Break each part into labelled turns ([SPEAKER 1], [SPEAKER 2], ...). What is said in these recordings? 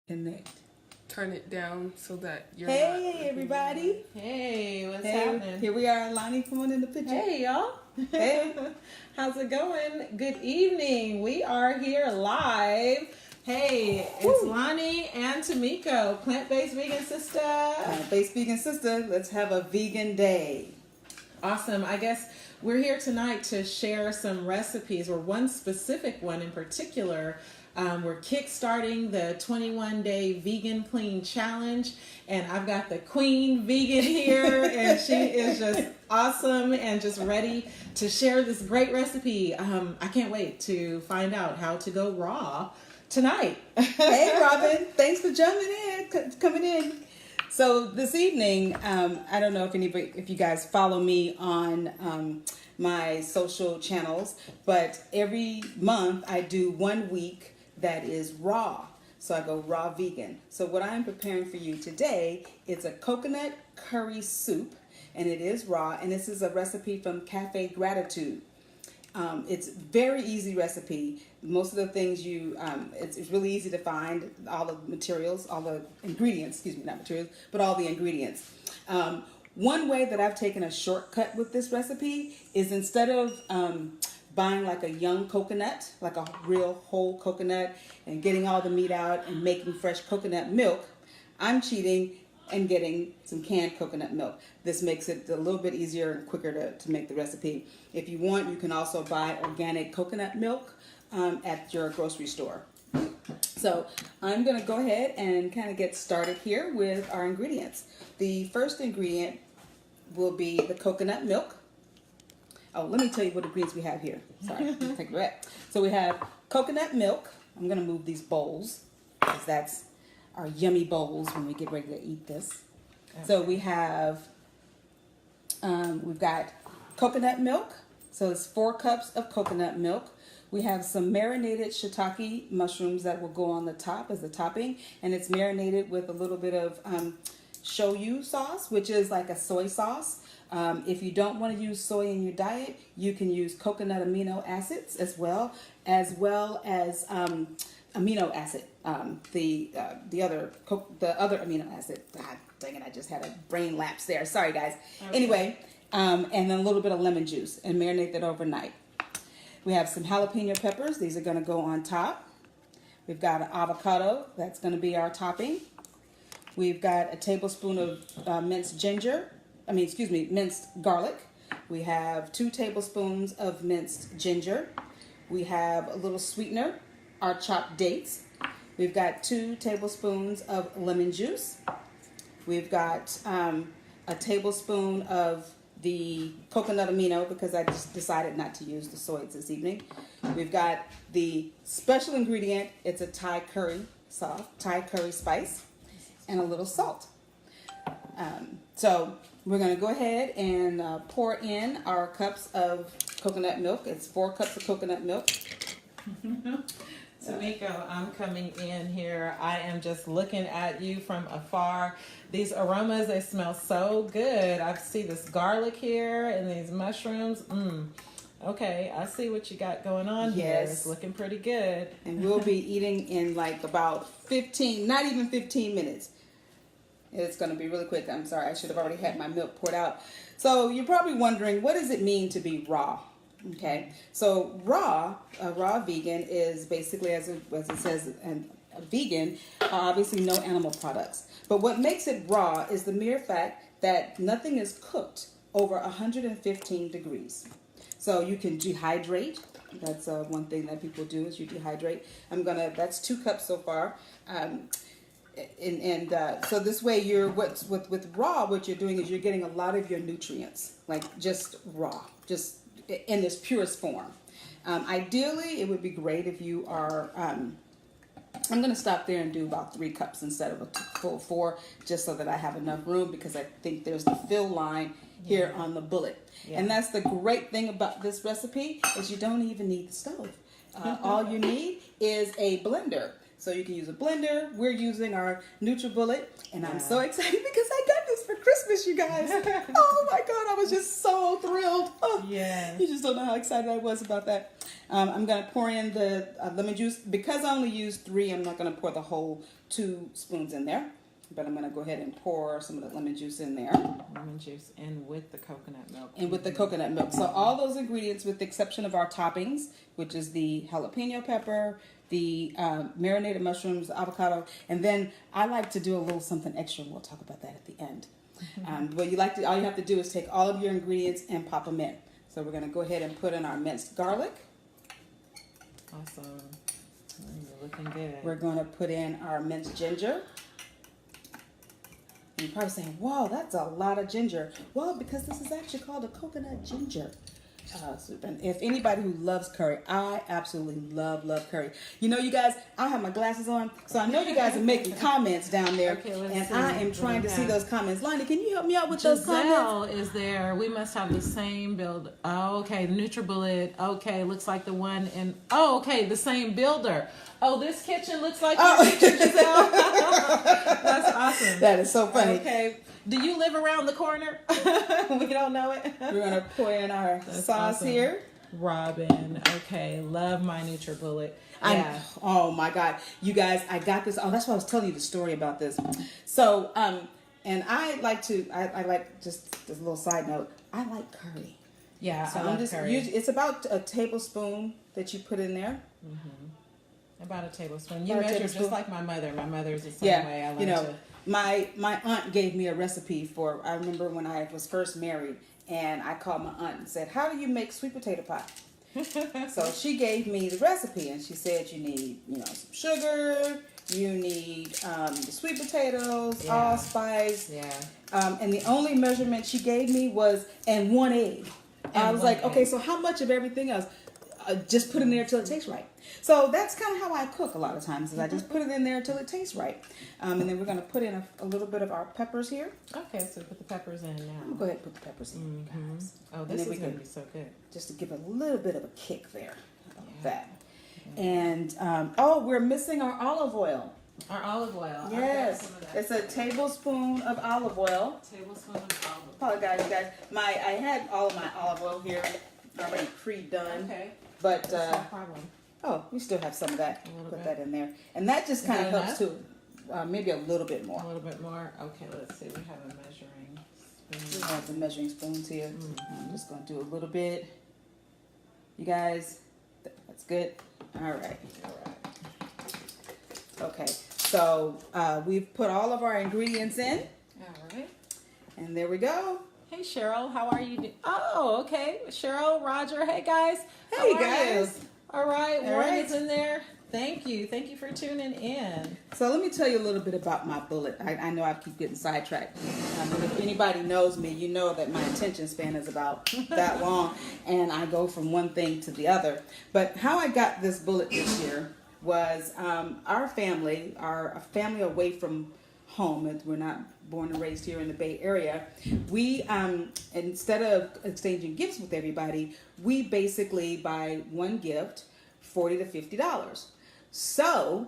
[SPEAKER 1] Connect.
[SPEAKER 2] Turn it down so that you're
[SPEAKER 1] Hey everybody.
[SPEAKER 3] Hey, what's happening?
[SPEAKER 1] Here we are, Lonnie, come on in the picture.
[SPEAKER 3] Hey, y'all.
[SPEAKER 1] Hey.
[SPEAKER 3] How's it going? Good evening. We are here live. Hey, it's Lonnie and Tamiko, Plant-Based Vegan Sistah.
[SPEAKER 1] Based Vegan Sistah, let's have a vegan day.
[SPEAKER 3] Awesome. I guess we're here tonight to share some recipes, or one specific one in particular. We're kickstarting the 21-day vegan clean challenge, and I've got the queen vegan here, and she is just awesome and just ready to share this great recipe. I can't wait to find out how to go raw tonight.
[SPEAKER 1] Hey Robin, thanks for coming in. So this evening, I don't know if you guys follow me on my social channels, but every month I do 1 week that is raw. So I go raw vegan. So what I'm preparing for you today is a coconut curry soup, and it is raw, and this is a recipe from Cafe Gratitude. It's very easy recipe. Most of the things it's really easy to find all the materials, all the ingredients, not materials, but all the ingredients. One way that I've taken a shortcut with this recipe is instead of buying like a young coconut, like a real whole coconut, and getting all the meat out and making fresh coconut milk, I'm cheating and getting some canned coconut milk. This makes it a little bit easier and quicker to make the recipe. If you want, you can also buy organic coconut milk at your grocery store. So I'm going to go ahead and kind of get started here with our ingredients. The first ingredient will be the coconut milk. Oh, let me tell you what ingredients we have here. Sorry, take it back. So we have coconut milk. I'm going to move these bowls because that's our yummy bowls when we get ready to eat this. Okay. So we have, we've got coconut milk. So it's 4 cups of coconut milk. We have some marinated shiitake mushrooms that will go on the top as the topping. And it's marinated with a little bit of shoyu sauce, which is like a soy sauce. If you don't want to use soy in your diet, you can use coconut amino acids as well as amino acid, the other amino acid. God dang it, I just had a brain lapse there. Sorry, guys. Okay. Anyway, and then a little bit of lemon juice, and marinate that overnight. We have some jalapeno peppers. These are going to go on top. We've got an avocado. That's going to be our topping. We've got a tablespoon of minced garlic. We have 2 tablespoons of minced ginger. We have a little sweetener, our chopped dates. We've got 2 tablespoons of lemon juice. We've got a tablespoon of the coconut amino because I just decided not to use the soy this evening. We've got the special ingredient. It's a Thai curry spice, and a little salt. So we're going to go ahead and pour in our cups of coconut milk. It's 4 cups of coconut milk.
[SPEAKER 3] Tamiko, I'm coming in here. I am just looking at you from afar. These aromas, they smell so good. I see this garlic here and these mushrooms. Okay, I see what you got going on here. It's looking pretty good.
[SPEAKER 1] And we'll be eating in like about 15, not even 15 minutes. It's going to be really quick. I'm sorry, I should have already had my milk poured out. So you're probably wondering, what does it mean to be raw? Okay, so a raw vegan is basically, as it says, a vegan, obviously no animal products. But what makes it raw is the mere fact that nothing is cooked over 115 degrees. So you can dehydrate. That's one thing that people do is you dehydrate. That's 2 cups so far. So this way with raw, what you're doing is you're getting a lot of your nutrients, like just raw, just in this purest form. Ideally, it would be great if you are, I'm going to stop there and do about 3 cups instead of a full 4, just so that I have enough room, because I think there's the fill line here on the bullet. Yeah. And that's the great thing about this recipe is you don't even need the stove. All you need is a blender. So you can use a blender. We're using our NutriBullet, and I'm so excited because I got this for Christmas, you guys. Oh my God, I was just so thrilled. Oh, you just don't know how excited I was about that. I'm going to pour in the lemon juice. Because I only used 3, I'm not going to pour the whole 2 spoons in there. But I'm going to go ahead and pour some of the lemon juice in there.
[SPEAKER 3] Lemon juice in with the coconut milk.
[SPEAKER 1] And with the coconut milk. So all those ingredients, with the exception of our toppings, which is the jalapeno pepper, the marinated mushrooms, avocado, and then I like to do a little something extra, and we'll talk about that at the end. All you have to do is take all of your ingredients and pop them in. So we're going to go ahead and put in our minced garlic.
[SPEAKER 3] Awesome. You're looking good.
[SPEAKER 1] We're going to put in our minced ginger. You're probably saying, wow, that's a lot of ginger. Well, because this is actually called a coconut ginger soup. And if anybody who loves curry, I absolutely love curry. You know, you guys, I have my glasses on, so I know you guys are making comments down there.
[SPEAKER 3] Okay, let's
[SPEAKER 1] and
[SPEAKER 3] see.
[SPEAKER 1] I am trying to see those comments. Lonnie, can you help me out with those comments?
[SPEAKER 3] Is there. We must have the same build. Oh, okay. The NutriBullet. Okay, looks like the one in. Oh, okay. The same builder. Oh, this kitchen looks like your kitchen, Giselle. That's awesome.
[SPEAKER 1] That is so funny.
[SPEAKER 3] Okay. Do you live around the corner? We don't know it.
[SPEAKER 1] We're going to pour in our sauce
[SPEAKER 3] awesome.
[SPEAKER 1] here.
[SPEAKER 3] Robin. Okay. Love my NutriBullet. Yeah.
[SPEAKER 1] Oh my God. You guys, I got this. Oh, that's why I was telling you the story about this. So, and I like just this little side note, I like curry.
[SPEAKER 3] Yeah,
[SPEAKER 1] So
[SPEAKER 3] I
[SPEAKER 1] I'm
[SPEAKER 3] love
[SPEAKER 1] just
[SPEAKER 3] curry.
[SPEAKER 1] it's about a tablespoon that you put in there.
[SPEAKER 3] About a tablespoon. You
[SPEAKER 1] About a
[SPEAKER 3] measure
[SPEAKER 1] tablespoon.
[SPEAKER 3] just like my mother. My mother's the same
[SPEAKER 1] Yeah,
[SPEAKER 3] way. I
[SPEAKER 1] you know,
[SPEAKER 3] to.
[SPEAKER 1] my aunt gave me a recipe for. I remember when I was first married, and I called my aunt and said, "How do you make sweet potato pie?" So she gave me the recipe, and she said, "You need, some sugar. You need the sweet potatoes, allspice, and the only measurement she gave me was and 1 egg." I was like, "Okay, so how much of everything else?" Just put in there till it tastes right. So that's kind of how I cook a lot of times. Is I just put it in there till it tastes right, and then we're going to put in a little bit of our peppers here.
[SPEAKER 3] Okay, so put the peppers in now.
[SPEAKER 1] I'm gonna go ahead and put the peppers in. Guys.
[SPEAKER 3] Oh, this is going to be so good.
[SPEAKER 1] Just to give a little bit of a kick there. That. And we're missing our olive oil.
[SPEAKER 3] Our olive oil.
[SPEAKER 1] Yes, it's a tablespoon of olive oil.
[SPEAKER 3] Tablespoon of olive oil.
[SPEAKER 1] Apologize, you guys. I had all of my olive oil here already pre-done.
[SPEAKER 3] Okay.
[SPEAKER 1] But
[SPEAKER 3] That's no problem.
[SPEAKER 1] we still have some of that.
[SPEAKER 3] A little
[SPEAKER 1] Put
[SPEAKER 3] bit.
[SPEAKER 1] that in there, and that just kind of
[SPEAKER 3] that
[SPEAKER 1] helps too. Maybe a little bit more.
[SPEAKER 3] A little bit more. Okay, let's see. We have a measuring
[SPEAKER 1] We
[SPEAKER 3] spoon.
[SPEAKER 1] have the measuring spoons here. I'm just gonna do a little bit. You guys, that's good. All right. Okay, so we've put all of our ingredients in,
[SPEAKER 3] All right.
[SPEAKER 1] and there we go.
[SPEAKER 3] Hey Cheryl, how are you? Oh, okay. Cheryl, Roger. Hey guys.
[SPEAKER 1] Hey,
[SPEAKER 3] How are
[SPEAKER 1] guys.
[SPEAKER 3] you? All right.
[SPEAKER 1] All
[SPEAKER 3] Warren
[SPEAKER 1] right.
[SPEAKER 3] is in there. Thank you. Thank you for tuning in.
[SPEAKER 1] So let me tell you a little bit about my bullet. I know I keep getting sidetracked. But if anybody knows me, you know that my attention span is about that long, and I go from one thing to the other. But how I got this bullet this year was our family, a family away from home, and we're not born and raised here in the Bay Area. We, instead of exchanging gifts with everybody, we basically buy one gift, $40 to $50. So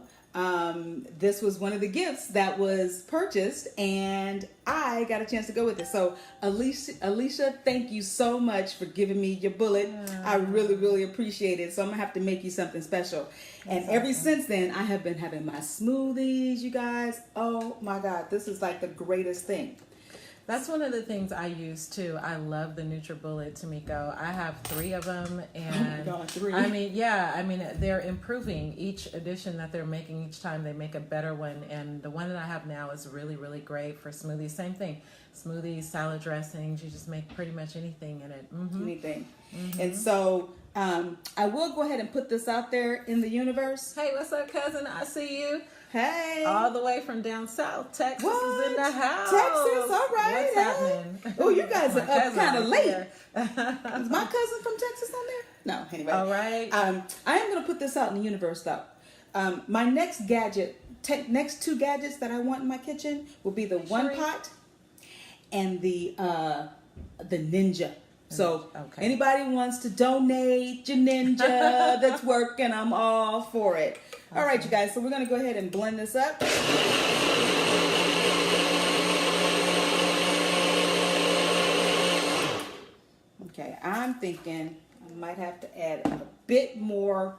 [SPEAKER 1] this was one of the gifts that was purchased, and I got a chance to go with it. So Alicia, thank you so much for giving me your bullet. I really, really appreciate it. So I'm gonna have to make you something special. And ever since then, I have been having my smoothies, you guys. Oh my God, this is like the greatest thing.
[SPEAKER 3] That's one of the things I use too. I love the NutriBullet, Tamiko. I have 3 of them, and
[SPEAKER 1] Oh my God, 3.
[SPEAKER 3] I mean, they're improving each edition that they're making. Each time they make a better one, and the one that I have now is really, really great for smoothies. Same thing, smoothies, salad dressings. You just make pretty much anything in it.
[SPEAKER 1] Anything. And so I will go ahead and put this out there in the universe.
[SPEAKER 3] Hey, what's up, cousin? I see you.
[SPEAKER 1] Hey.
[SPEAKER 3] All the way from down south. Texas
[SPEAKER 1] What?
[SPEAKER 3] is in the house.
[SPEAKER 1] Texas, all right.
[SPEAKER 3] What's happening?
[SPEAKER 1] Oh, you guys are
[SPEAKER 3] My
[SPEAKER 1] up
[SPEAKER 3] cousin
[SPEAKER 1] kind of
[SPEAKER 3] is
[SPEAKER 1] late.
[SPEAKER 3] here.
[SPEAKER 1] Is my cousin from Texas on there? No, anyway.
[SPEAKER 3] All right.
[SPEAKER 1] I am going to put this out in the universe, though. My next gadget, next 2 gadgets that I want in my kitchen will be the one pot and the Ninja. So anybody wants to donate your Ninja that's working, I'm all for it. All right, you guys. So we're going to go ahead and blend this up. Okay, I'm thinking I'm might have to add a bit more.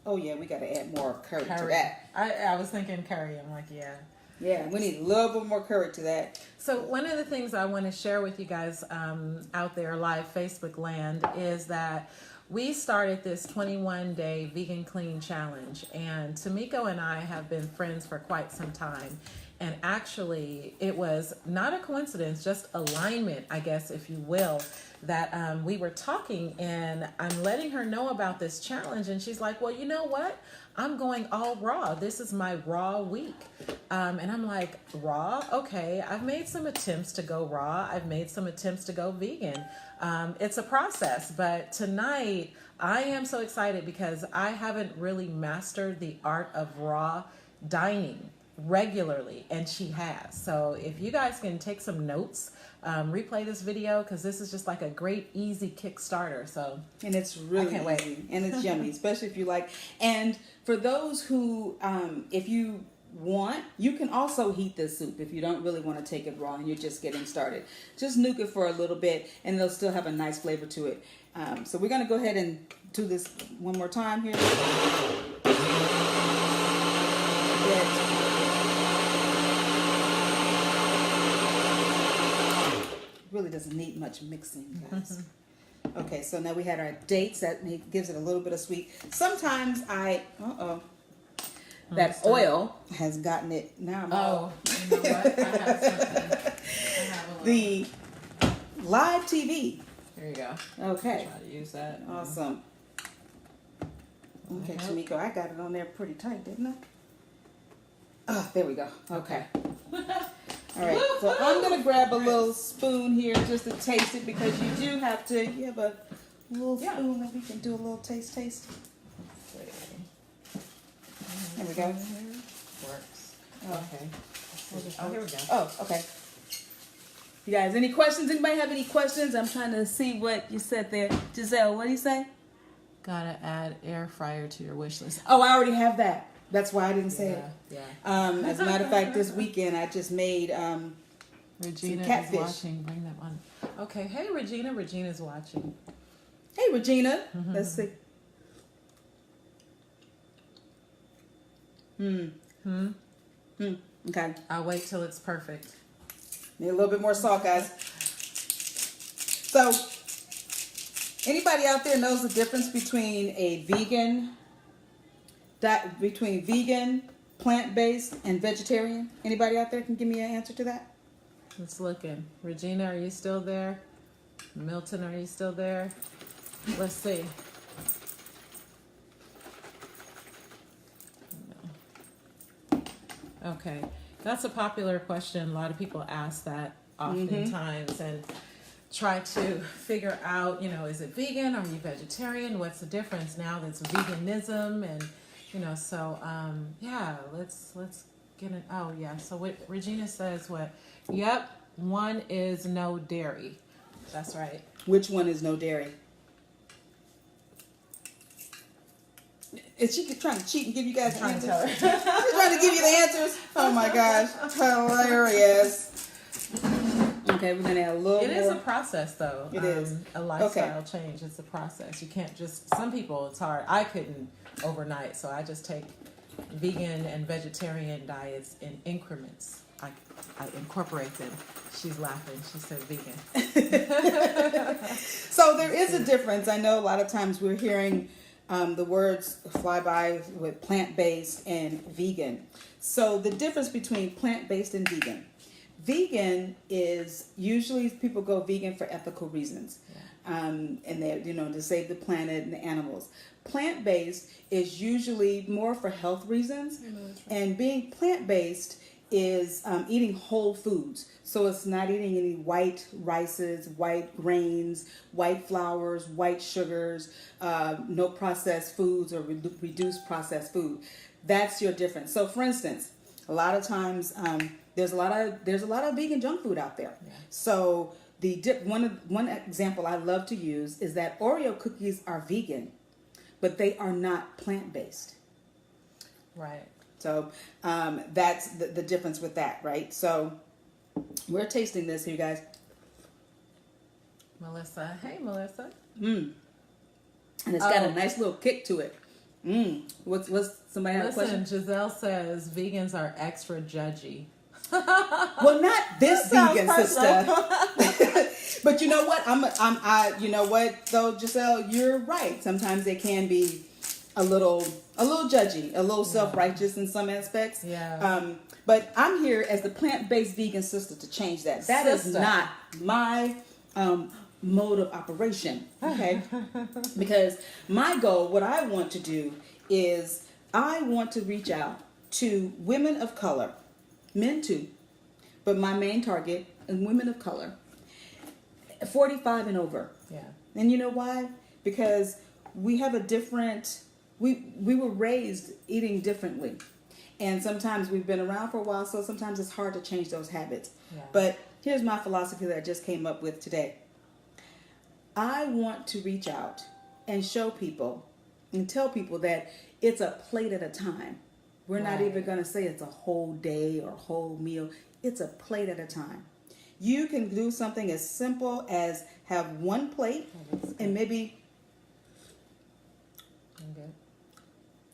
[SPEAKER 1] Oh yeah, we got to add more curry to that.
[SPEAKER 3] I was thinking curry. I'm like, yeah.
[SPEAKER 1] Yeah, we need a little bit more curry to that.
[SPEAKER 3] So one of the things I want to share with you guys out there live Facebook land is that we started this 21-day vegan clean challenge, and Tamiko and I have been friends for quite some time. And actually, it was not a coincidence, just alignment, I guess, if you will, that we were talking, and I'm letting her know about this challenge, and she's like, well, you know what? I'm going all raw. This is my raw week. And I'm like, raw? Okay. I've made some attempts to go raw. I've made some attempts to go vegan. It's a process, but tonight I am so excited because I haven't really mastered the art of raw dining regularly, and she has. So if you guys can take some notes, replay this video, because this is just like a great easy Kickstarter. So,
[SPEAKER 1] and it's really
[SPEAKER 3] I can't
[SPEAKER 1] easy
[SPEAKER 3] wait.
[SPEAKER 1] and it's yummy, especially if you like. And for those who if you want, you can also heat this soup if you don't really want to take it raw and you're just getting started. Just nuke it for a little bit and it'll still have a nice flavor to it. So we're going to go ahead and do this one more time here. Really doesn't need much mixing, guys. Okay, so now we had our dates. That gives it a little bit of sweet. Sometimes that oil has gotten it. Now I'm
[SPEAKER 3] Oh, you know what? I have something. I have a
[SPEAKER 1] the live TV.
[SPEAKER 3] There you go.
[SPEAKER 1] Okay,
[SPEAKER 3] Try to use that.
[SPEAKER 1] awesome. Okay, Tamiko, I got it on there pretty tight, didn't I? Oh, there we go. Okay. All right, so I'm going to grab a little spoon here just to taste it, because you do have to, you have a little spoon that we can do a little taste. There we go.
[SPEAKER 3] Works.
[SPEAKER 1] Okay.
[SPEAKER 3] Oh, here we go.
[SPEAKER 1] Oh, okay. You guys, any questions? Anybody have any questions? I'm trying to see what you said there. Giselle, what do you say?
[SPEAKER 3] Gotta add air fryer to your wish list.
[SPEAKER 1] Oh, I already have that. That's why I didn't say it.
[SPEAKER 3] Yeah.
[SPEAKER 1] As a matter of fact, this weekend I just made
[SPEAKER 3] Regina is
[SPEAKER 1] catfish.
[SPEAKER 3] watching. Bring them on. Okay. Hey, Regina. Regina's watching.
[SPEAKER 1] Hey, Regina. Let's see. Okay.
[SPEAKER 3] I'll wait till it's perfect.
[SPEAKER 1] Need a little bit more salt, guys. So, anybody out there knows the difference between a vegan, plant-based, and vegetarian? Anybody out there can give me an answer to that?
[SPEAKER 3] It's looking. Regina, are you still there? Milton, are you still there? Let's see. Okay. That's a popular question. A lot of people ask that oftentimes and try to figure out, is it vegan? Are you vegetarian? What's the difference now that's veganism? And, so, let's get it. Oh, yeah. So what Regina says, yep, one is no dairy. That's right.
[SPEAKER 1] Which one is no dairy? Is she trying to cheat and give you guys answers? She's trying to give you the answers. Oh my gosh, hilarious. Okay, we're gonna add a little more.
[SPEAKER 3] It is a process, though.
[SPEAKER 1] It is
[SPEAKER 3] a lifestyle change. It's a process. You can't just. Some people, it's hard. I couldn't overnight, so I just take vegan and vegetarian diets in increments. I incorporate them. She's laughing. She said vegan.
[SPEAKER 1] So there is a difference. I know a lot of times we're hearing the words fly by with plant-based and vegan. So the difference between plant-based and vegan. Vegan is usually people go vegan for ethical reasons. And they're, to save the planet and the animals. Plant-based is usually more for health reasons. And being plant-based is eating whole foods. So it's not eating any white rices, white grains, white flours, white sugars, no processed foods or reduced processed food. That's your difference. So for instance, a lot of times there's a lot of vegan junk food out there. Yeah. So one example I love to use is that Oreo cookies are vegan, but they are not plant-based.
[SPEAKER 3] Right.
[SPEAKER 1] So that's the difference with that, right? So we're tasting this here, guys.
[SPEAKER 3] Melissa. Hey, Melissa.
[SPEAKER 1] And it's got a
[SPEAKER 3] Oh.
[SPEAKER 1] nice little kick to it. What's somebody have a
[SPEAKER 3] Listen,
[SPEAKER 1] question?
[SPEAKER 3] Giselle says vegans are extra judgy.
[SPEAKER 1] Well, not this
[SPEAKER 3] Sounds
[SPEAKER 1] vegan
[SPEAKER 3] personal.
[SPEAKER 1] sister. But you know what? You know what though, Giselle, you're right. Sometimes they can be a little judgy, a little self-righteous in some aspects.
[SPEAKER 3] Yeah.
[SPEAKER 1] But I'm here as the plant-based vegan sister to change that. That is
[SPEAKER 3] Sister.
[SPEAKER 1] not my mode of operation. Okay, because my goal, what I want to do is I want to reach out to women of color, men too, but my main target is women of color, 45 and over.
[SPEAKER 3] Yeah.
[SPEAKER 1] And you know why? Because we have a different, we were raised eating differently. And sometimes we've been around for a while, so sometimes it's hard to change those habits.
[SPEAKER 3] Yeah.
[SPEAKER 1] But here's my philosophy that I just came up with today. I want to reach out and show people and tell people that it's a plate at a time. We're not
[SPEAKER 3] Right.
[SPEAKER 1] even going to say it's a whole day or a whole meal. It's a plate at a time. You can do something as simple as have one plate and maybe,
[SPEAKER 3] I'm good.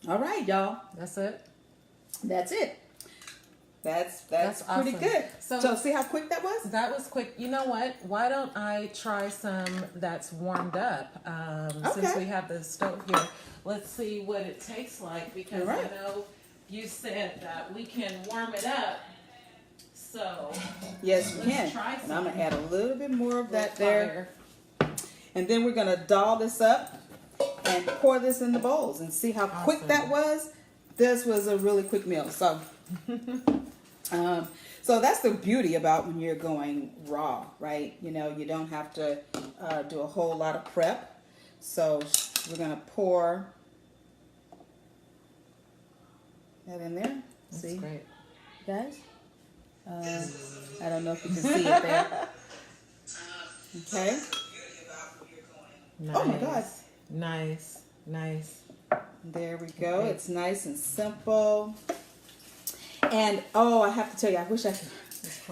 [SPEAKER 1] all right, y'all,
[SPEAKER 3] That's it.
[SPEAKER 1] that's it. That's
[SPEAKER 3] That's
[SPEAKER 1] pretty
[SPEAKER 3] awesome.
[SPEAKER 1] good.
[SPEAKER 3] So-
[SPEAKER 1] So see how quick that was?
[SPEAKER 3] That was quick. You know what? Why don't I try some that's warmed up? Since
[SPEAKER 1] Okay.
[SPEAKER 3] we have the stove here, let's see what it tastes like because
[SPEAKER 1] All right.
[SPEAKER 3] I know you said that we can warm it up. So
[SPEAKER 1] Yes, you
[SPEAKER 3] Let's
[SPEAKER 1] can.
[SPEAKER 3] try
[SPEAKER 1] And I'm going
[SPEAKER 3] some.
[SPEAKER 1] to add a little bit more of that
[SPEAKER 3] with
[SPEAKER 1] there.
[SPEAKER 3] fire.
[SPEAKER 1] And then we're going to doll this up and pour this in the bowls and see how quick
[SPEAKER 3] Awesome.
[SPEAKER 1] that was. This was a really quick meal. So, so that's the beauty about when you're going raw, right? You know, you don't have to do a whole lot of prep. So we're going to pour that in there.
[SPEAKER 3] That's
[SPEAKER 1] See,
[SPEAKER 3] great.
[SPEAKER 1] guys? I don't know if you can see it there. Okay.
[SPEAKER 3] Nice.
[SPEAKER 1] Oh my God.
[SPEAKER 3] Nice. Nice.
[SPEAKER 1] There we go.
[SPEAKER 3] Okay.
[SPEAKER 1] It's nice and simple. And oh, I have to tell you, I wish I could.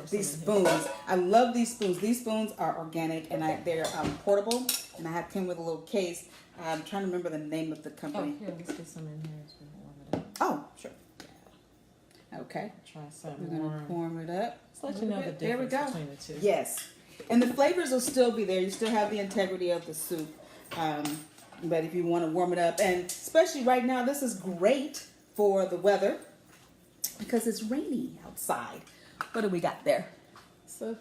[SPEAKER 1] These spoons. I love these spoons. These spoons are organic and they're portable. And I have came with a little case. I'm trying to remember the name of the
[SPEAKER 3] Oh,
[SPEAKER 1] company.
[SPEAKER 3] here, let's get some in here. So we warm it up.
[SPEAKER 1] Oh, sure. Okay.
[SPEAKER 3] Try some
[SPEAKER 1] We're gonna
[SPEAKER 3] warm.
[SPEAKER 1] warm it up.
[SPEAKER 3] Let's let you know the
[SPEAKER 1] There we
[SPEAKER 3] difference
[SPEAKER 1] go.
[SPEAKER 3] between the two.
[SPEAKER 1] Yes. And the flavors will still be there. You still have the integrity of the soup. But if you want to warm it up, and especially right now, this is great for the weather because it's rainy outside. What do we got there?
[SPEAKER 3] So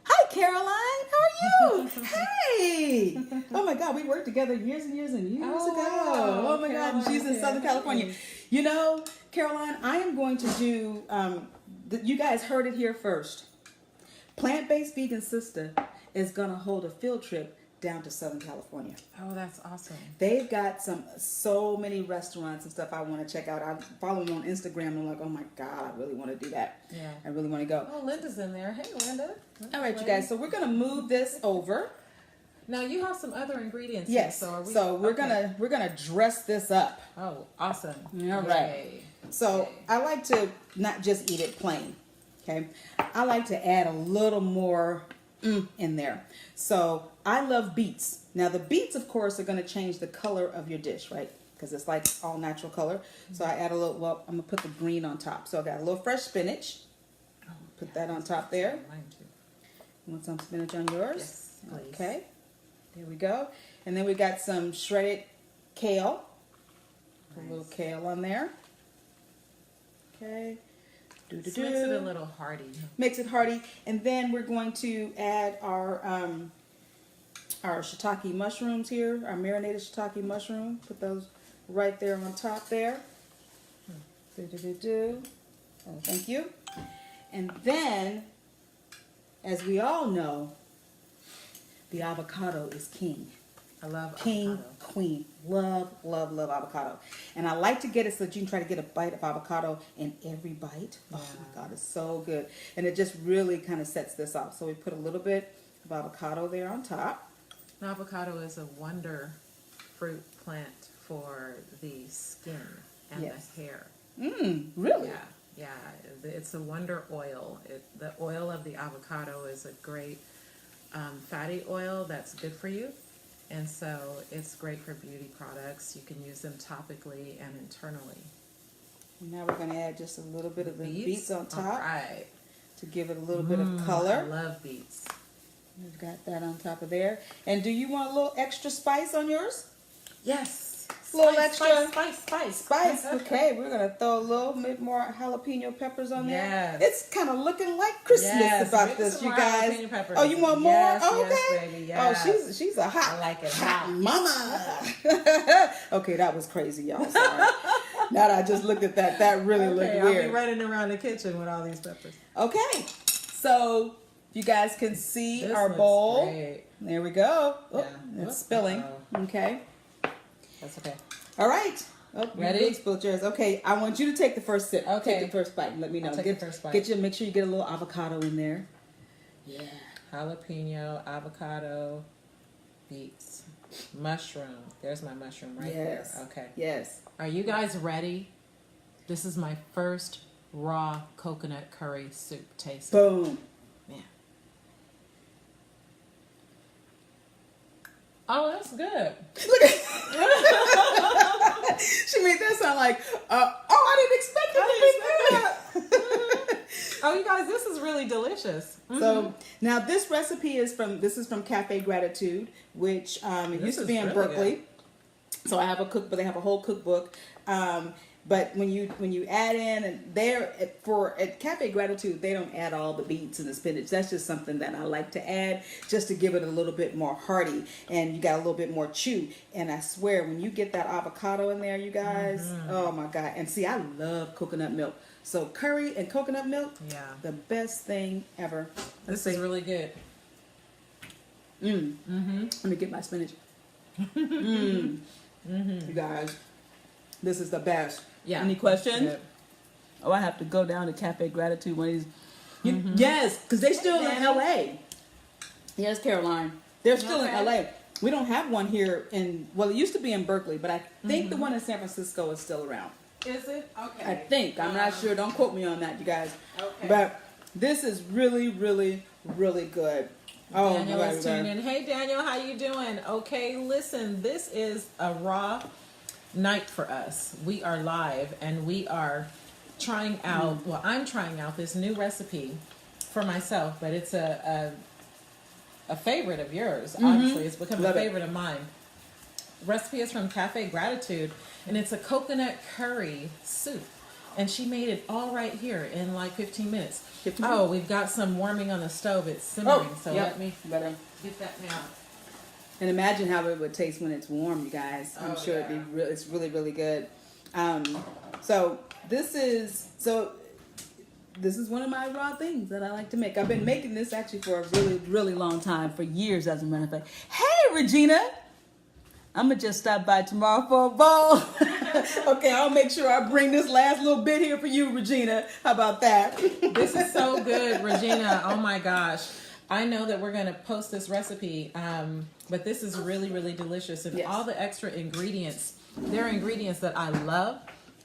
[SPEAKER 1] Hi, Caroline. How are you? Hey. Oh my God, we worked together years and years and years
[SPEAKER 3] Oh,
[SPEAKER 1] ago.
[SPEAKER 3] wow.
[SPEAKER 1] Oh my God, and she's in
[SPEAKER 3] Caroline,
[SPEAKER 1] Southern
[SPEAKER 3] okay.
[SPEAKER 1] California. You know, Caroline, I am going to do. You guys heard it here first. Plant-based Vegan Sister is going to hold a field trip down to Southern California.
[SPEAKER 3] Oh, that's awesome.
[SPEAKER 1] They've got so many restaurants and stuff I want to check out. I follow them on Instagram and I'm like, oh my God, I really want to do that.
[SPEAKER 3] Yeah.
[SPEAKER 1] I really want to go.
[SPEAKER 3] Oh, Linda's in there. Hey, Linda.
[SPEAKER 1] All right, you guys. So we're gonna move this over.
[SPEAKER 3] Now you have some other ingredients.
[SPEAKER 1] Yes.
[SPEAKER 3] Here, so
[SPEAKER 1] So we're
[SPEAKER 3] okay.
[SPEAKER 1] gonna dress this up.
[SPEAKER 3] Oh, awesome.
[SPEAKER 1] All right.
[SPEAKER 3] Yay.
[SPEAKER 1] So
[SPEAKER 3] Okay.
[SPEAKER 1] I like to not just eat it plain. Okay. I like to add a little more in there. So I love beets. Now the beets, of course, are gonna change the color of your dish, right? Because it's like all natural color. So I add a little. Well, I'm gonna put the green on top. So I got a little fresh spinach. Put that on top there.
[SPEAKER 3] Mine too.
[SPEAKER 1] You want some spinach on yours?
[SPEAKER 3] Yes, please.
[SPEAKER 1] Okay. There we go. And then we got some shredded kale. Put a little kale on there. Okay.
[SPEAKER 3] This makes it a little hearty.
[SPEAKER 1] Makes it hearty. And then we're going to add our shiitake mushrooms here, our marinated shiitake mushroom. Put those right there on top there. Oh, thank you. And then, as we all know, the avocado is king.
[SPEAKER 3] I love
[SPEAKER 1] King,
[SPEAKER 3] avocado.
[SPEAKER 1] queen. Love, love, love avocado. And I like to get it so that you can try to get a bite of avocado in every bite. Oh my God, it's so good. And it just really kind of sets this off. So we put a little bit of avocado there on top.
[SPEAKER 3] An avocado is a wonder fruit plant for the skin and
[SPEAKER 1] Yes.
[SPEAKER 3] the hair.
[SPEAKER 1] Really?
[SPEAKER 3] Yeah. It's a wonder oil. The oil of the avocado is a great fatty oil that's good for you. And so it's great for beauty products. You can use them topically and internally.
[SPEAKER 1] Now we're going to add just a little bit of the beets on top.
[SPEAKER 3] All right.
[SPEAKER 1] To give it a little bit of color.
[SPEAKER 3] I love beets.
[SPEAKER 1] We've got that on top of there. And do you want a little extra spice on yours?
[SPEAKER 3] Yes.
[SPEAKER 1] A little extra
[SPEAKER 3] Spice.
[SPEAKER 1] spice. Okay, we're gonna throw a little bit more jalapeno peppers on there.
[SPEAKER 3] Yes.
[SPEAKER 1] It's kind of looking like Christmas about this, you guys.
[SPEAKER 3] Jalapeno peppers.
[SPEAKER 1] Oh, you want more?
[SPEAKER 3] Yes,
[SPEAKER 1] Oh, okay.
[SPEAKER 3] yes, baby, yes.
[SPEAKER 1] Oh, she's a hot.
[SPEAKER 3] I like it
[SPEAKER 1] hot
[SPEAKER 3] hot.
[SPEAKER 1] mama. Okay, that was crazy, y'all. Sorry. Now that I just looked at that, that really looked
[SPEAKER 3] I'll
[SPEAKER 1] weird.
[SPEAKER 3] be running around the kitchen with all these peppers.
[SPEAKER 1] Okay, so you guys can see
[SPEAKER 3] This
[SPEAKER 1] our
[SPEAKER 3] looks
[SPEAKER 1] bowl.
[SPEAKER 3] great.
[SPEAKER 1] There we go. Oh,
[SPEAKER 3] Yeah.
[SPEAKER 1] it's spilling.
[SPEAKER 3] Uh-oh.
[SPEAKER 1] Okay.
[SPEAKER 3] That's okay.
[SPEAKER 1] All right. Oh,
[SPEAKER 3] Ready?
[SPEAKER 1] You really spilled yours. Okay, I want you to take the first sip.
[SPEAKER 3] Okay.
[SPEAKER 1] Take the first bite and let me know.
[SPEAKER 3] I'll take
[SPEAKER 1] Get,
[SPEAKER 3] the first bite.
[SPEAKER 1] make sure you get a little avocado in there. Yeah.
[SPEAKER 3] Jalapeno, avocado, beets, mushroom. There's my mushroom right
[SPEAKER 1] Yes.
[SPEAKER 3] there. Okay.
[SPEAKER 1] Yes.
[SPEAKER 3] Are you guys ready? This is my first raw coconut curry soup taste.
[SPEAKER 1] Boom.
[SPEAKER 3] Yeah. Oh, that's good.
[SPEAKER 1] Look at she made that sound like, I didn't expect it to be good.
[SPEAKER 3] Oh, you guys, this is really delicious.
[SPEAKER 1] So now this recipe is from Cafe Gratitude, which it used to be in
[SPEAKER 3] really
[SPEAKER 1] Berkeley.
[SPEAKER 3] good.
[SPEAKER 1] So I have a cookbook. They have a whole cookbook. But when you add in, and at Cafe Gratitude, they don't add all the beets and the spinach. That's just something that I like to add just to give it a little bit more hearty, and you got a little bit more chew. And I swear, when you get that avocado in there, you guys, oh my God! And see, I love coconut milk. So curry and coconut milk,
[SPEAKER 3] Yeah.
[SPEAKER 1] the best thing ever.
[SPEAKER 3] This is really good.
[SPEAKER 1] Let me get my spinach. You guys, this is the best.
[SPEAKER 3] Yeah.
[SPEAKER 1] Any questions?
[SPEAKER 3] Good.
[SPEAKER 1] Oh, I have to go down to Cafe Gratitude one of these. Yes, because they're still in LA. Yes, Caroline. They're still in LA. We don't have one here it used to be in Berkeley, but I think the one in San Francisco is still around.
[SPEAKER 3] Is it? Okay.
[SPEAKER 1] I think. I'm not sure. Don't quote me on that, you guys.
[SPEAKER 3] Okay.
[SPEAKER 1] But this is really, really, really good. Oh,
[SPEAKER 3] Daniel
[SPEAKER 1] my
[SPEAKER 3] is
[SPEAKER 1] God.
[SPEAKER 3] tuned in. Hey, Daniel, how you doing? Okay, listen, this is a raw night for us. We are live, and we are trying out, well, I'm trying out this new recipe for myself, but it's a favorite of yours, obviously. It's become
[SPEAKER 1] Love
[SPEAKER 3] a
[SPEAKER 1] it.
[SPEAKER 3] favorite of mine. The recipe is from Cafe Gratitude, and it's a coconut curry soup. And she made it all right here in like 15 minutes.
[SPEAKER 1] 15
[SPEAKER 3] Oh, we've got some warming on the stove. It's simmering, so
[SPEAKER 1] yep.
[SPEAKER 3] let me
[SPEAKER 1] Better.
[SPEAKER 3] get that now.
[SPEAKER 1] And imagine how it would taste when it's warm, you guys. I'm
[SPEAKER 3] Oh,
[SPEAKER 1] sure
[SPEAKER 3] yeah.
[SPEAKER 1] it's really, really good. So this is one of my raw things that I like to make. I've been making this actually for a really, really long time, for years, as a matter of fact. Hey, Regina. I'm going to just stop by tomorrow for a bowl. Okay, I'll make sure I bring this last little bit here for you, Regina. How about that?
[SPEAKER 3] This is so good, Regina. Oh my gosh. I know that we're going to post this recipe, but this is really, really delicious. And
[SPEAKER 1] Yes.
[SPEAKER 3] all the extra ingredients, they're ingredients that I love.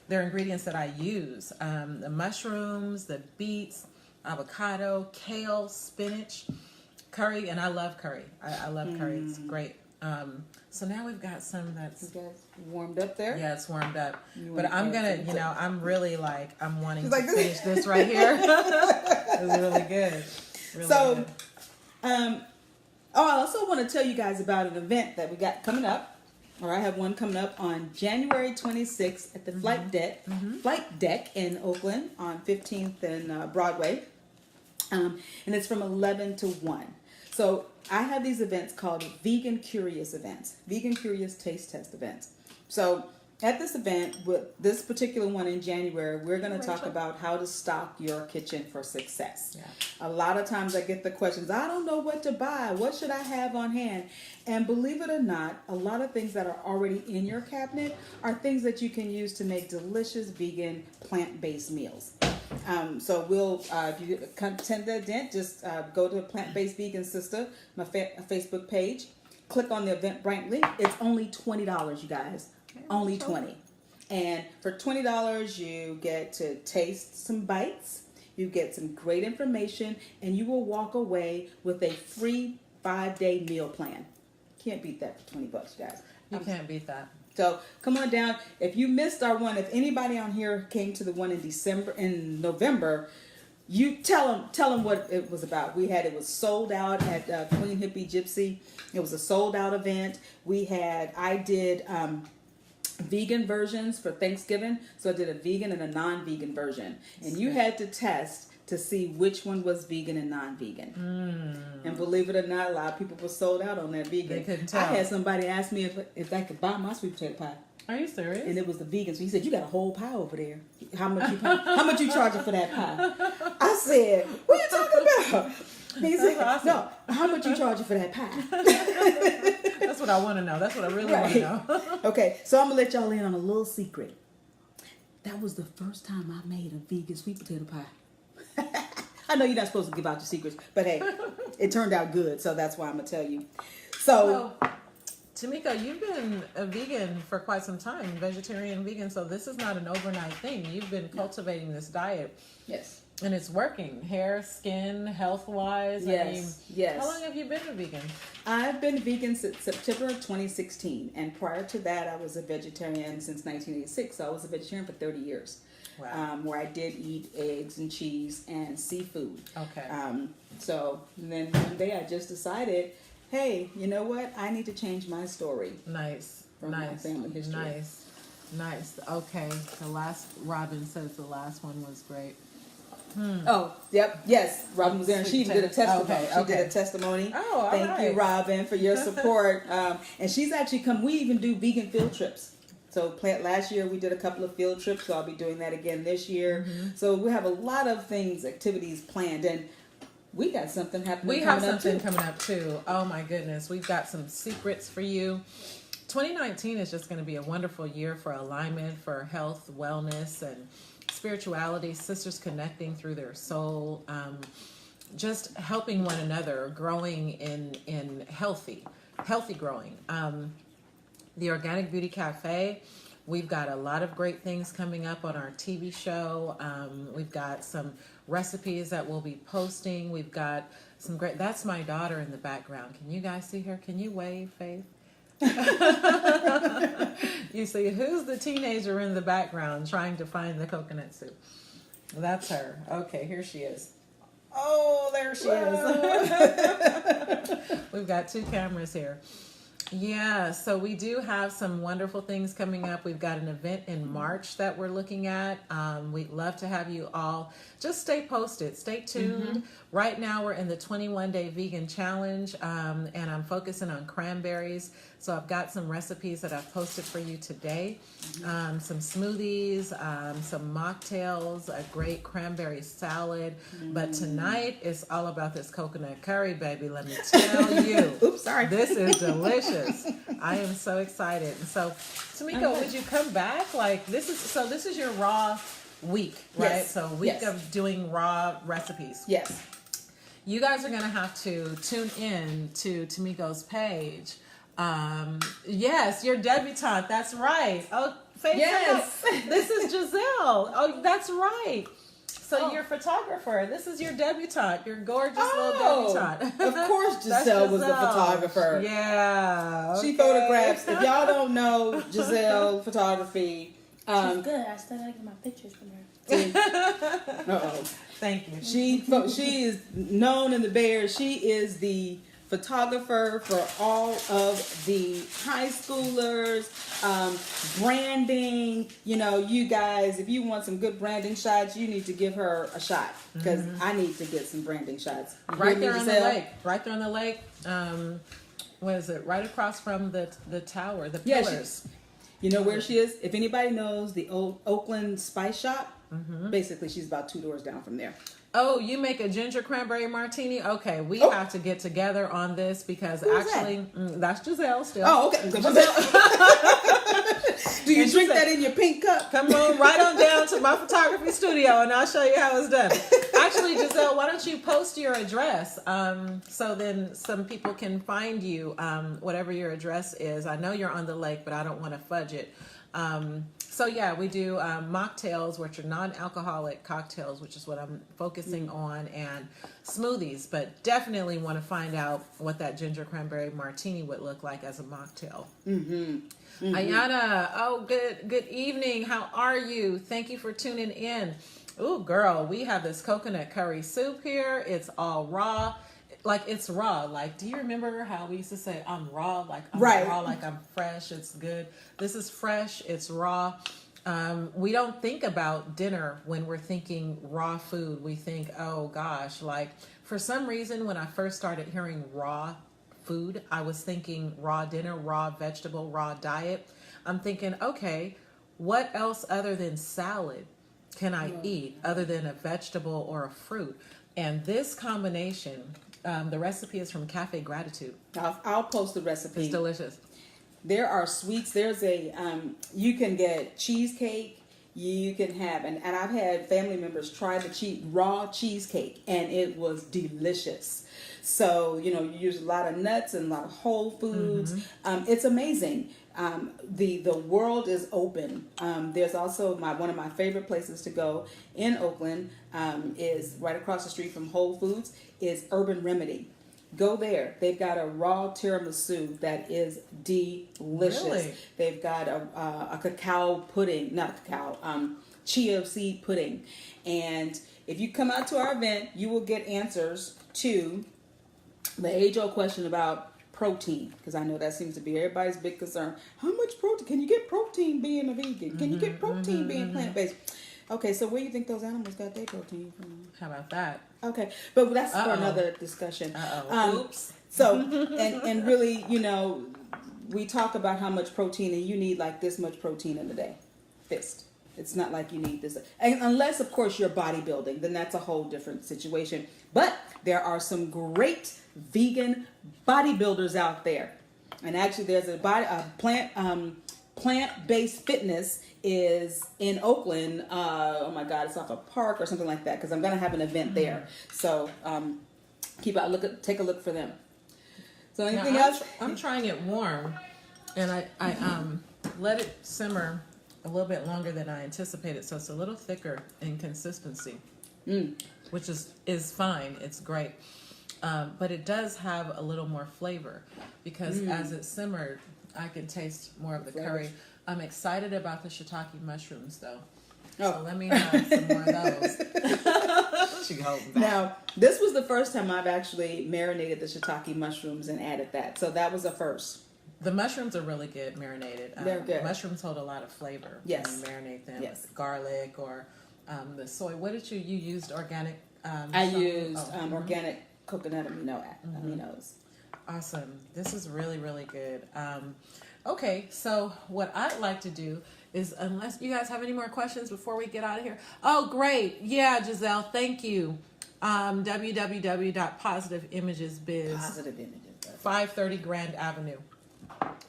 [SPEAKER 3] They're ingredients that I use. The mushrooms, the beets, avocado, kale, spinach, curry, and I love curry. I love curry. It's great. So now we've got some that's...
[SPEAKER 1] You guys warmed up there?
[SPEAKER 3] Yeah, it's warmed up.
[SPEAKER 1] You
[SPEAKER 3] But
[SPEAKER 1] want
[SPEAKER 3] I'm
[SPEAKER 1] to
[SPEAKER 3] going
[SPEAKER 1] add
[SPEAKER 3] to, I'm really like, I'm wanting
[SPEAKER 1] She's
[SPEAKER 3] to
[SPEAKER 1] like,
[SPEAKER 3] finish this right here. It's really good. Really
[SPEAKER 1] So,
[SPEAKER 3] good.
[SPEAKER 1] I also want to tell you guys about an event that we got coming up, or I have one coming up on January 26th at the Flight Deck in Oakland on 15th and Broadway, and it's from 11 to 1. So I have these events called Vegan Curious events, Vegan Curious Taste Test events. So at this event, with this particular one in January, we're going to talk about how to stock your kitchen for success.
[SPEAKER 3] Yeah.
[SPEAKER 1] A lot of times I get the questions, I don't know what to buy. What should I have on hand? And believe it or not, a lot of things that are already in your cabinet are things that you can use to make delicious vegan plant-based meals. So we'll, if you attend the event, just go to Based Vegan Sistah, my Facebook page, click on the Eventbrite link. It's only $20, you guys. Only $20. And for $20, you get to taste some bites, you get some great information, and you will walk away with a free 5-day meal plan. Can't beat that for $20, guys.
[SPEAKER 3] You can't beat that.
[SPEAKER 1] So come on down. If you missed our one, if anybody on here came to the one in November, you tell them what it was about. It was sold out at Queen Hippie Gypsy. It was a sold out event. I did vegan versions for Thanksgiving. So I did a vegan and a non-vegan version. And you had to test to see which one was vegan and non-vegan. And believe it or not, a lot of people were sold out on that vegan.
[SPEAKER 3] They couldn't tell.
[SPEAKER 1] I had somebody ask me if I could buy my sweet potato pie.
[SPEAKER 3] Are you serious?
[SPEAKER 1] And it was the vegan. So he said, "You got a whole pie over there. How much you charging for that pie?" I said, "What are you talking about?" He said,
[SPEAKER 3] awesome.
[SPEAKER 1] "No, how much you charging for that pie?"
[SPEAKER 3] That's what I want to know. That's what I really want to know.
[SPEAKER 1] Okay, so I'm gonna let y'all in on a little secret. That was the first time I made a vegan sweet potato pie. I know you're not supposed to give out your secrets, but hey, it turned out good, so that's why I'm gonna tell you. So.
[SPEAKER 3] Well, Tamiko, you've been a vegan for quite some time, vegetarian, vegan, so this is not an overnight thing. You've been cultivating this diet.
[SPEAKER 1] Yes.
[SPEAKER 3] And it's working. Hair, skin, health-wise.
[SPEAKER 1] Yes, yes.
[SPEAKER 3] How long have you been a vegan?
[SPEAKER 1] I've been vegan since September of 2016. And prior to that, I was a vegetarian since 1986. So I was a vegetarian for 30 years.
[SPEAKER 3] Wow.
[SPEAKER 1] Where I did eat eggs and cheese and seafood.
[SPEAKER 3] Okay.
[SPEAKER 1] So then one day I just decided, hey, you know what? I need to change my story.
[SPEAKER 3] Nice.
[SPEAKER 1] From my family history.
[SPEAKER 3] Nice. Okay. Robin says the last one was great.
[SPEAKER 1] Oh, yep, yes. Robin was there, and she even did a testimony.
[SPEAKER 3] Okay.
[SPEAKER 1] She did a testimony.
[SPEAKER 3] Oh, all
[SPEAKER 1] Thank
[SPEAKER 3] right.
[SPEAKER 1] you, Robin, for your support. And she's actually come. We even do vegan field trips. So last year we did a couple of field trips, so I'll be doing that again this year. So we have a lot of activities planned, and we got something happening.
[SPEAKER 3] We have something coming up too. Oh my goodness, we've got some secrets for you. 2019 is just going to be a wonderful year for alignment, for health, wellness, and spirituality, sisters connecting through their soul, just helping one another, growing in healthy growing. The Organic Beauty Cafe, we've got a lot of great things coming up on our TV show. We've got some recipes that we'll be posting. We've got some great, that's my daughter in the background. Can you guys see her? Can you wave, Faith? You see, who's the teenager in the background trying to find the coconut soup? That's her. Okay, here she is. Oh, there she is. We've got 2 cameras here. Yeah, so we do have some wonderful things coming up. We've got an event in March that we're looking at. We'd love to have you all. Just stay posted. Stay tuned. Right now we're in the 21-day vegan challenge, and I'm focusing on cranberries. So I've got some recipes that I've posted for you today. Some smoothies, some mocktails, a great cranberry salad. But tonight it's all about this coconut curry, baby. Let me tell you.
[SPEAKER 1] Oops, sorry.
[SPEAKER 3] This is delicious. I am so excited. And so, Tamiko, would you come back? Like this is your raw week, right?
[SPEAKER 1] Yes.
[SPEAKER 3] So a week of doing raw recipes.
[SPEAKER 1] Yes.
[SPEAKER 3] You guys are going to have to tune in to Tamiko's page. Yes, you're debutante. That's right. Oh, Faith,
[SPEAKER 1] yes.
[SPEAKER 3] this is Giselle. Oh, that's right. So you're a photographer. This is your debutante. Your gorgeous little debutante.
[SPEAKER 1] Of course Giselle was the photographer.
[SPEAKER 3] Yeah.
[SPEAKER 1] She photographs. If y'all don't know Giselle photography,
[SPEAKER 4] she's good. I still gotta get my pictures from her.
[SPEAKER 3] Thank you.
[SPEAKER 1] She is known in the Bay Area. She is the photographer for all of the high schoolers, branding. You know, you guys, if you want some good branding shots, you need to give her a shot, because I need to get some branding shots.
[SPEAKER 3] Right there on the lake. Right there on the lake. What is it? Right across from the tower, the pillars.
[SPEAKER 1] You know where she is? If anybody knows the old Oakland Spice Shop, basically she's about 2 doors down from there.
[SPEAKER 3] Oh, you make a ginger cranberry martini? Okay, we have to get together on this, because actually, that's Giselle still.
[SPEAKER 1] Oh, okay. Do you drink that in your pink cup?
[SPEAKER 3] Come on, right on down to my photography studio, and I'll show you how it's done. Actually, Giselle, why don't you post your address, so then some people can find you, whatever your address is. I know you're on the lake, but I don't want to fudge it. So yeah, we do mocktails, which are non-alcoholic cocktails, which is what I'm focusing on, and smoothies. But definitely want to find out what that ginger cranberry martini would look like as a mocktail. Ayana, oh good evening. How are you? Thank you for tuning in. Ooh, girl, we have this coconut curry soup here. It's all raw. Like it's raw. Like, do you remember how we used to say I'm raw? Like I'm raw, like I'm fresh. It's good. This is fresh. It's raw. We don't think about dinner when we're thinking raw food. We think, oh gosh, like for some reason when I first started hearing raw food, I was thinking raw dinner, raw vegetable, raw diet. I'm thinking, okay, what else other than salad can I eat other than a vegetable or a fruit? And this combination, the recipe is from Cafe Gratitude.
[SPEAKER 1] I'll post the recipe.
[SPEAKER 3] It's delicious.
[SPEAKER 1] There are sweets. There's a you can get cheesecake. You can have and I've had family members try the raw cheesecake, and it was delicious. So you use a lot of nuts and a lot of whole foods. It's amazing. The world is open. There's also one of my favorite places to go in Oakland is right across the street from Whole Foods is Urban Remedy. Go there. They've got a raw tiramisu that is delicious.
[SPEAKER 3] Really?
[SPEAKER 1] They've got a cacao pudding, not cacao, chia seed pudding. And if you come out to our event, you will get answers to the age-old question about protein, because I know that seems to be everybody's big concern. How much protein? Can you get protein being a vegan? Can you get protein being plant-based? Okay, so where do you think those animals got their protein from?
[SPEAKER 3] How about that?
[SPEAKER 1] Okay, but that's for another discussion.
[SPEAKER 3] Oops.
[SPEAKER 1] So, and really, we talk about how much protein, and you need like this much protein in a day. Fist. It's not like you need this. And unless, of course, you're bodybuilding, then that's a whole different situation. But there are some great vegan bodybuilders out there. And actually, there's a plant-based fitness is in Oakland. Oh my God, it's off a park or something like that, because I'm going to have an event there. So take a look for them. So anything else?
[SPEAKER 3] I'm trying it warm, and I let it simmer a little bit longer than I anticipated, so it's a little thicker in consistency, which is fine. It's great. But it does have a little more flavor because as it simmered, I can taste more of the curry. I'm excited about the shiitake mushrooms, though. So let me have some more of those. She holding back.
[SPEAKER 1] Now, this was the first time I've actually marinated the shiitake mushrooms and added that. So that was a first.
[SPEAKER 3] The mushrooms are really good marinated.
[SPEAKER 1] They're good.
[SPEAKER 3] Mushrooms hold a lot of flavor
[SPEAKER 1] Yes.
[SPEAKER 3] when you marinate them.
[SPEAKER 1] Yes.
[SPEAKER 3] Garlic or the soy. What did you used organic?
[SPEAKER 1] I used organic coconut aminos.
[SPEAKER 3] Awesome. This is really, really good. Okay, so what I'd like to do is, unless you guys have any more questions before we get out of here. Oh, great. Yeah, Giselle, thank you. www.positiveimagesbiz.
[SPEAKER 1] Positive images.
[SPEAKER 3] 530 Grand Avenue.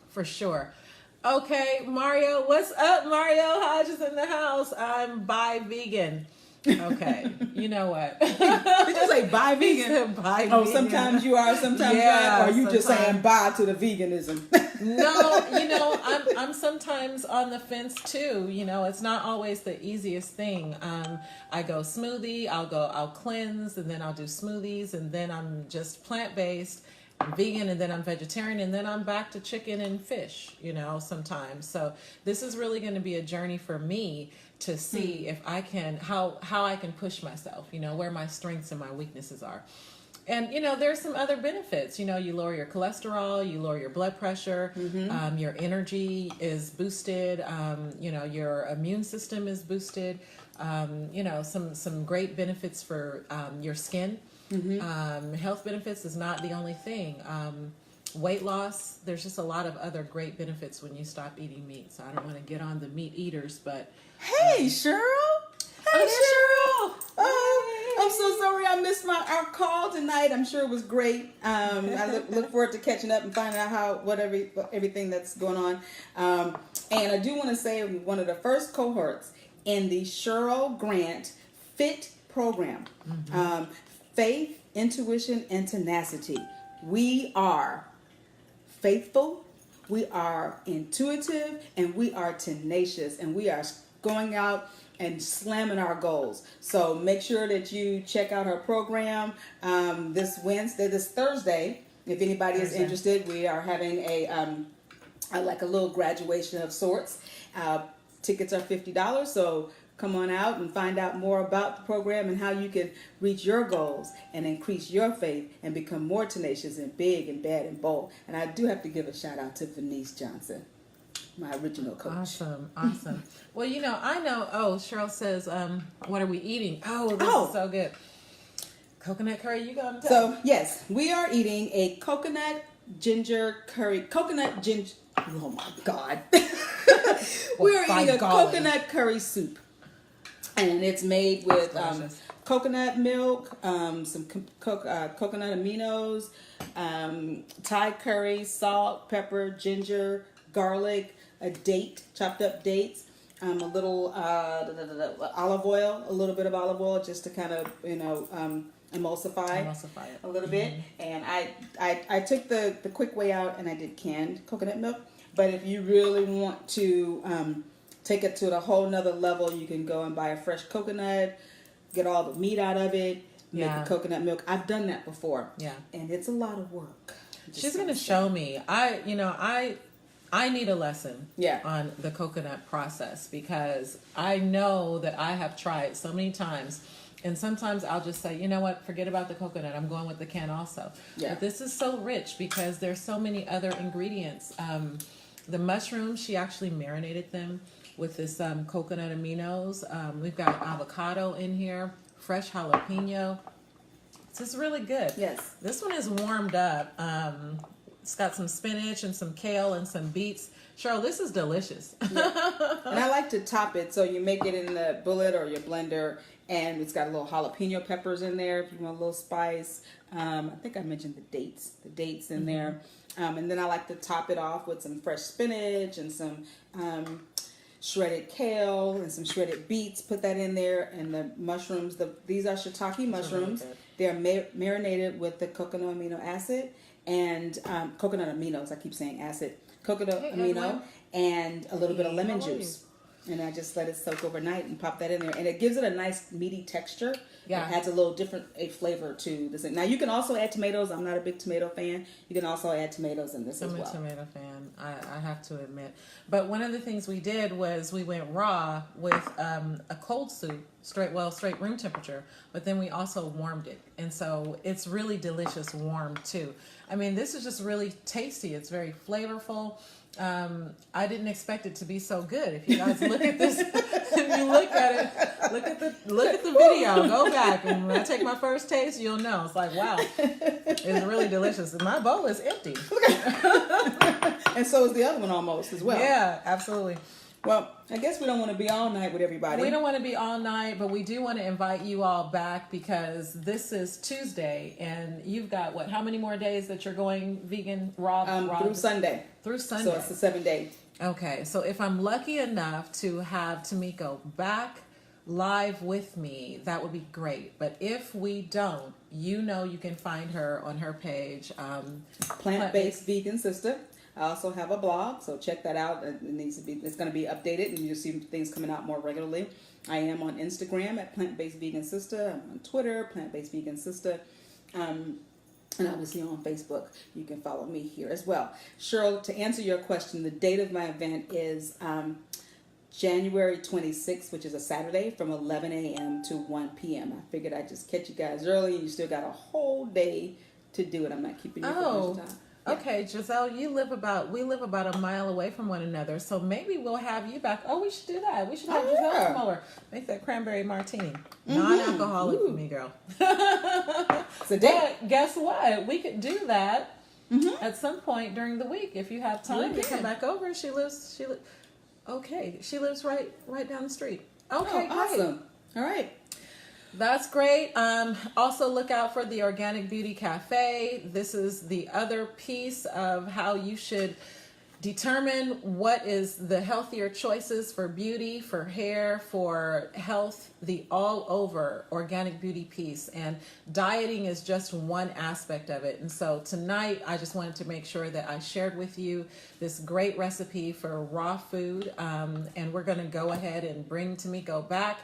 [SPEAKER 3] For sure. Okay, Mario. What's up, Mario Hodges in the house? I'm vegan. Okay, you know what?
[SPEAKER 1] Did you say bye vegan?
[SPEAKER 3] Bye
[SPEAKER 1] Oh,
[SPEAKER 3] vegan.
[SPEAKER 1] sometimes you are, sometimes you are. Or you just saying bye to the veganism?
[SPEAKER 3] No, I'm sometimes on the fence too. It's not always the easiest thing. I go smoothie, I'll cleanse, and then I'll do smoothies, and then I'm just plant-based, I'm vegan, and then I'm vegetarian, and then I'm back to chicken and fish, sometimes. So this is really going to be a journey for me to see if I can, how I can push myself, where my strengths and my weaknesses are. And, there's some other benefits. You lower your cholesterol, you lower your blood pressure, your energy is boosted, your immune system is boosted, some great benefits for your skin. Health benefits is not the only thing. Weight loss, there's just a lot of other great benefits when you stop eating meat. So I don't want to get on the meat eaters, but...
[SPEAKER 1] Hey, Cheryl. Hey, Cheryl. Oh, I'm so sorry I missed our call tonight. I'm sure it was great. I look forward to catching up and finding out everything that's going on. And I do want to say one of the first cohorts in the Cheryl Grant FIT program. Faith, intuition, and tenacity. We are faithful, We are intuitive and we are tenacious, and we are going out and slamming our goals. So make sure that you check out her program this Thursday. If anybody is interested, we are having like a little graduation of sorts. Tickets are $50, so come on out and find out more about the program and how you can reach your goals and increase your faith and become more tenacious and big and bad and bold. And I do have to give a shout out to Venice Johnson, my original coach.
[SPEAKER 3] Awesome. Well, I know. Oh, Cheryl says, what are we eating? Oh, this is so good. Coconut curry, you going to tell?
[SPEAKER 1] So, yes, we are eating a coconut ginger curry. Oh, my God. We are eating a coconut curry soup. And it's made with coconut milk, some coconut aminos, Thai curry, salt, pepper, ginger, garlic, a date, chopped up dates, a little olive oil, a little bit of olive oil just to kind of, emulsify it a little bit. And I took the quick way out and I did canned coconut milk. But if you really want to take it to a whole nother level, you can go and buy a fresh coconut, get all the meat out of it, make the coconut milk. I've done that before. Yeah. And it's a lot of work.
[SPEAKER 3] She's going to show me. I need a lesson on the coconut process, because I know that I have tried so many times, and sometimes I'll just say, you know what, forget about the coconut. I'm going with the can also. Yeah. But this is so rich because there's so many other ingredients. The mushrooms, she actually marinated them with this coconut aminos. We've got avocado in here, fresh jalapeno. This is really good. Yes. This one is warmed up. It's got some spinach and some kale and some beets. Cheryl, this is delicious.
[SPEAKER 1] Yeah. And I like to top it, so you make it in the bullet or your blender, and it's got a little jalapeno peppers in there if you want a little spice. I think I mentioned the dates in there. And then I like to top it off with some fresh spinach and some shredded kale and some shredded beets. Put that in there, and the mushrooms. These are shiitake mushrooms. Really, they're marinated with the coconut amino acid and coconut aminos. I keep saying acid. Coconut amino and a little bit of lemon juice. And I just let it soak overnight and pop that in there. And it gives it a nice meaty texture. Yeah. It adds a little different flavor to this. Now, you can also add tomatoes. I'm not a big tomato fan. You can also add tomatoes in this as well.
[SPEAKER 3] I'm a tomato fan, I have to admit. But one of the things we did was we went raw with a cold soup, straight room temperature. But then we also warmed it. And so it's really delicious warm, too. I mean, this is just really tasty. It's very flavorful. I didn't expect it to be so good. If you guys look at this, if you look at it, look at the video, go back, and when I take my first taste, you'll know. It's like, wow, it's really delicious. And my bowl is empty.
[SPEAKER 1] And so is the other one almost as well.
[SPEAKER 3] Yeah, absolutely.
[SPEAKER 1] Well, I guess we don't want to be all night with everybody.
[SPEAKER 3] We don't want to be all night, but we do want to invite you all back, because this is Tuesday, and you've got, how many more days that you're going vegan raw?
[SPEAKER 1] Through Sunday.
[SPEAKER 3] Through Sunday.
[SPEAKER 1] So it's a 7-day.
[SPEAKER 3] Okay, so if I'm lucky enough to have Tamiko back live with me, that would be great. But if we don't, you can find her on her page.
[SPEAKER 1] Plant-Based Vegan Sistah. I also have a blog, so check that out. It's going to be updated, and you'll see things coming out more regularly. I am on Instagram at Plant-Based Vegan Sistah. I'm on Twitter, Plant-Based Vegan Sistah. And obviously on Facebook, you can follow me here as well. Cheryl, to answer your question, the date of my event is January 26th, which is a Saturday, from 11 a.m. to 1 p.m. I figured I'd just catch you guys early, and you still got a whole day to do it. I'm not keeping you for much time. Yeah.
[SPEAKER 3] Okay, Giselle, we live about a mile away from one another, so maybe we'll have you back. Oh, we should do that. We should have Giselle come over. Make that cranberry martini. Mm-hmm. Non-alcoholic for me, girl.
[SPEAKER 1] It's a day.
[SPEAKER 3] But guess what? We could do that at some point during the week if you have time to come back over. She lives right down the street. Okay,
[SPEAKER 1] great. Awesome. All right.
[SPEAKER 3] That's great. Also look out for the Organic Beauty Cafe. This is the other piece of how you should determine what is the healthier choices for beauty, for hair, for health, the all over organic beauty piece. And dieting is just one aspect of it. And so tonight I just wanted to make sure that I shared with you this great recipe for raw food. And we're going to go ahead and bring Tamiko back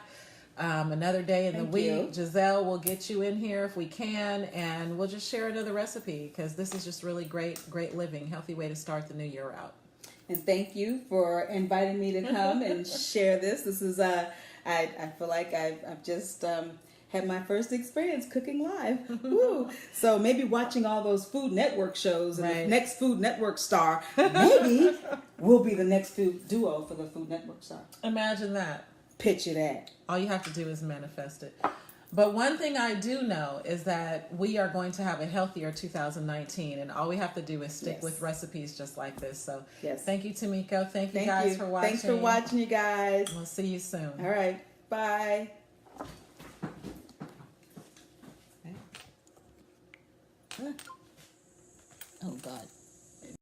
[SPEAKER 3] another day in the
[SPEAKER 1] Thank
[SPEAKER 3] week.
[SPEAKER 1] you.
[SPEAKER 3] Giselle will get you in here if we can, and we'll just share another recipe because this is just really great living, healthy way to start the new year out.
[SPEAKER 1] And thank you for inviting me to come and share this. This is I feel like I've just had my first experience cooking live. Woo. So maybe watching all those Food Network shows and
[SPEAKER 3] Right.
[SPEAKER 1] the next Food Network star, maybe we'll be the next food duo for the Food Network star.
[SPEAKER 3] Imagine that.
[SPEAKER 1] Picture that.
[SPEAKER 3] All you have to do is manifest it. But one thing I do know is that we are going to have a healthier 2019, and all we have to do is stick
[SPEAKER 1] Yes.
[SPEAKER 3] with recipes just like this. So
[SPEAKER 1] Yes.
[SPEAKER 3] thank you, Tamiko. Thank you
[SPEAKER 1] Thank
[SPEAKER 3] guys
[SPEAKER 1] you.
[SPEAKER 3] for watching.
[SPEAKER 1] Thanks for watching, you guys.
[SPEAKER 3] We'll see you soon.
[SPEAKER 1] All right. Bye. Oh, God.